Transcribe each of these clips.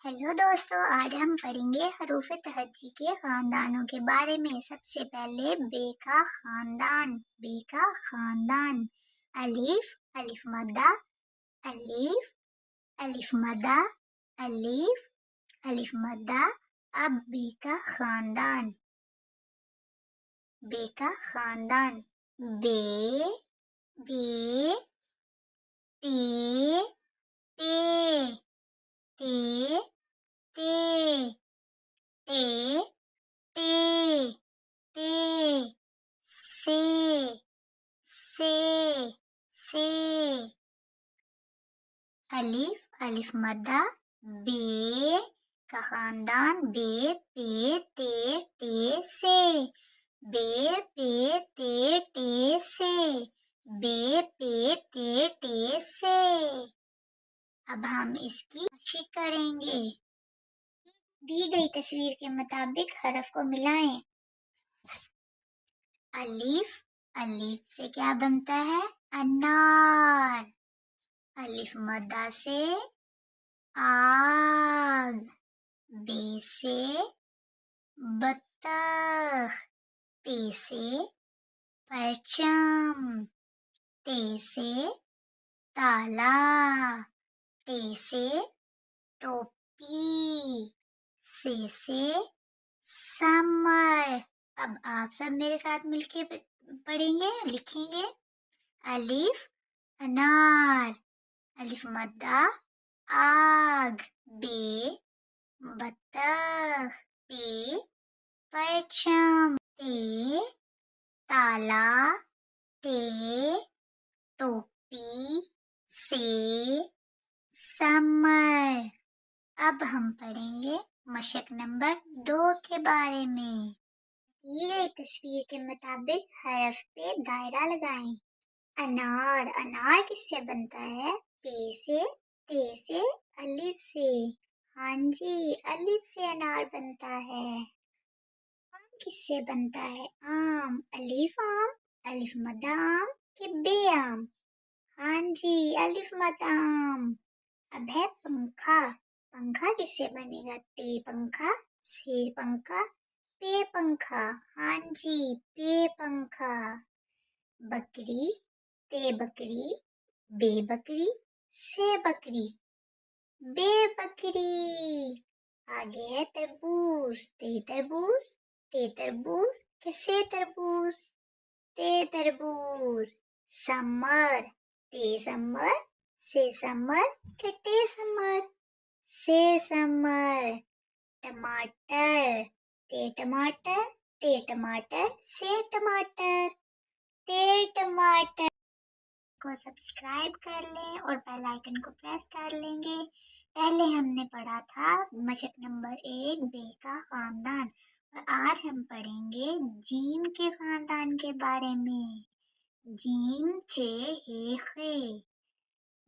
Hello दोस्तों, आज हम पढ़ेंगे हरूफ तहज्जी के खानदानों के बारे में। सबसे पहले बे का खानदान। बे का खानदान। अलिफ, अलिफ मद्दा, अलिफ, अलिफ मद्दा, अलिफ, अलिफ मद्दा। अब बे का खानदान। बे का खानदान। बे, बे, पे, पे, ते, ते, टे, टे, टे, से, से, अलिफ, अलिफ मद्दा। बे का खानदान। बे, पे, ते, टे, से। बे, पे, ते, टे, से। बे, पे, ते, टे, से। अब हम इसकी नक्शी करेंगे। दी गई तस्वीर के मुताबिक हरफ को मिलाएं। अलिफ, अलिफ से क्या बनता है? अनार। अलिफ मद्दा से आग। बे से बत्तख। पे से परचम। ते से ताला। टे से टोपी। से समर। अब आप सब मेरे साथ मिलके पढ़ेंगे, लिखेंगे। अलिफ अनार। अलिफ मद्दा आग। बे बत्तख। पे परचम। ते ताला। टे टोपी। से समर। अब हम पढ़ेंगे मशक नंबर 2 के बारे में। दी गई तस्वीर के मुताबिक हरफ पे दायरा लगाएं। अनार, अनार किससे बनता है? पे से, ते से, अलिफ से। हाँ जी, अलिफ से अनार बनता है। आम किससे बनता है? आम, अलिफ आम, अलिफ मद्दा आम के बे आम? हाँ जी, अलिफ मद्दा आम। अब है पंखा। पंखा किससे बनेगा? टे पंखा, से पंखा, पे पंखा। हाँ जी, पे पंखा। बकरी, ते बकरी, बे बकरी, से बकरी, बे बकरी। आगे है तरबूज। ते तरबूज, टे तरबूज के से तरबूज, ते तरबूज। समर, ते समर, से समर के टे समर, से समर। टमाटर, ते टमाटर, टे टमाटर, से टमाटर, ते टमाटर। को सब्सक्राइब कर लें और बेल आइकन को प्रेस कर लेंगे। पहले हमने पढ़ा था मशक नंबर 1 बे का खानदान, और आज हम पढ़ेंगे जीम के खानदान के बारे में। जीम चे हे खे।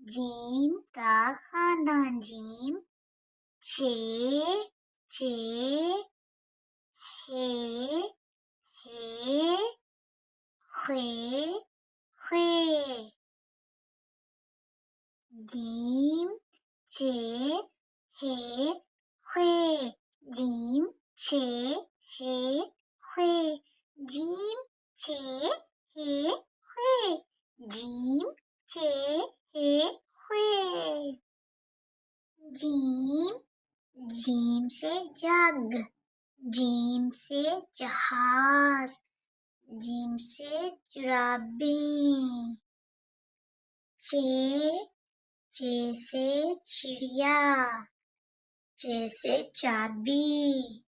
जीम का खानदान। जीम चे, चे, हे, खे, खे। जीम चे हे खे। जीम चे हे खे। जीम चे हे खे। जीम चे हे खे। जीम, जीम से जग। जीम से जहाज। जीम से जुराबी। चे, चे से चिड़िया। चे से चाबी।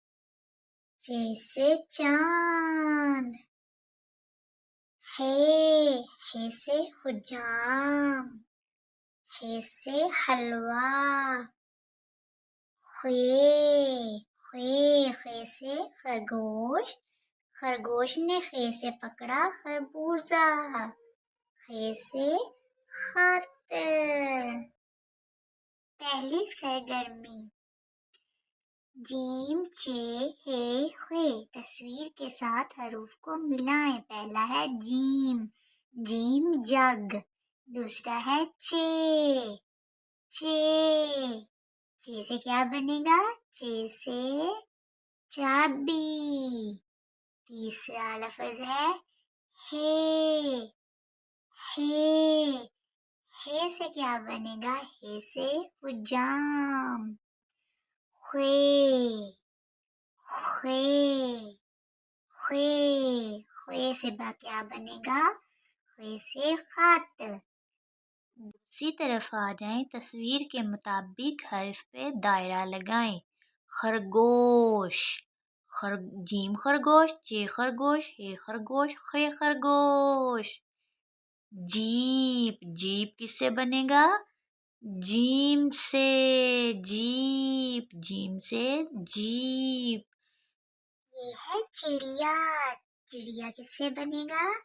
चे से चांद। हे से हुजाम। हे से हलवा। खे से खरगोश। खरगोश ने खे से पकड़ा खरबूजा। खे से खत। पहली सरगर्मी। जीम चे हे खे। तस्वीर के साथ हरूफ को मिलाएं। पहला है जीम, जीम जग। दूसरा है चे, चे, चे से क्या बनेगा? चे से चाबी। तीसरा लफ्ज है हे। हे हे से क्या बनेगा? हे से हुजाम। ख्वे ख्वे ख्वे ख्वे से क्या बनेगा? ख्वे से खत। दूसरी तरफ आ जाएं, तस्वीर के मुताबिक हर्फ पे दायरा लगाएं। खरगोश, जीम खरगोश, चे खरगोश, हे खरगोश, खे खरगोश। जीप, जीप किससे बनेगा? जीम से, जीप, जीम से जीप। ये है चिड़िया, चिड़िया किससे बनेगा?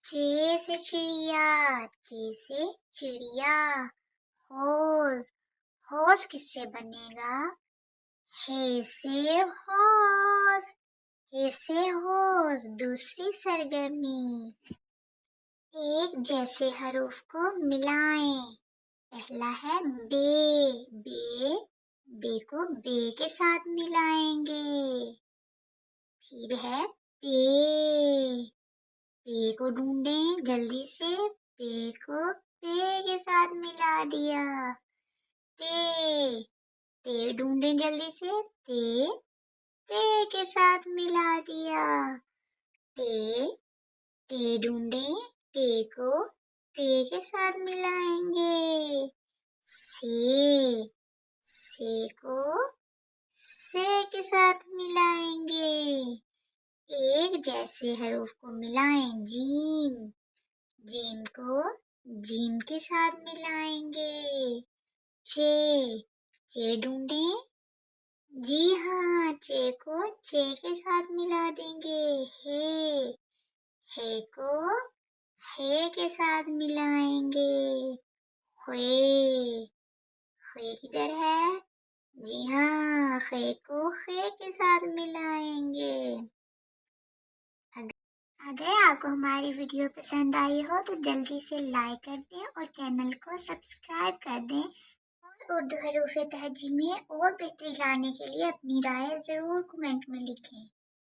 चे से चिड़िया, चे से चिड़िया। होस, होस किससे बनेगा? हे से होस, हे से होस। दूसरी सरगर्मी, एक जैसे हरूफ को मिलाएं। पहला है बे, बे, बे को बे के साथ मिलाएंगे। फिर है पे, पे को ढूंढें जल्दी से, पे को पे के साथ मिला दिया। ते, ते ढूंढें जल्दी से, ते, ते के साथ मिला दिया। ते, ते ढूंढें, ते को ते के साथ मिलाएंगे। से को से के साथ मिलाएंगे। एक जैसे हरूफ को मिलाएं। जीम, जीम को जीम के साथ मिलाएंगे। चे, चे ढूंढें। जी हाँ, चे को चे के साथ मिला देंगे। हे को हे के साथ मिलाएंगे। ख्वे, ख्वे किधर है? जी हाँ, खे को खे के साथ मिलाएंगे। अगर आपको हमारी वीडियो पसंद आई हो तो जल्दी से लाइक कर दें और चैनल को सब्सक्राइब कर दें। और उर्दू हरूफ तहजी में और बेहतरी लाने के लिए अपनी राय ज़रूर कमेंट में लिखें।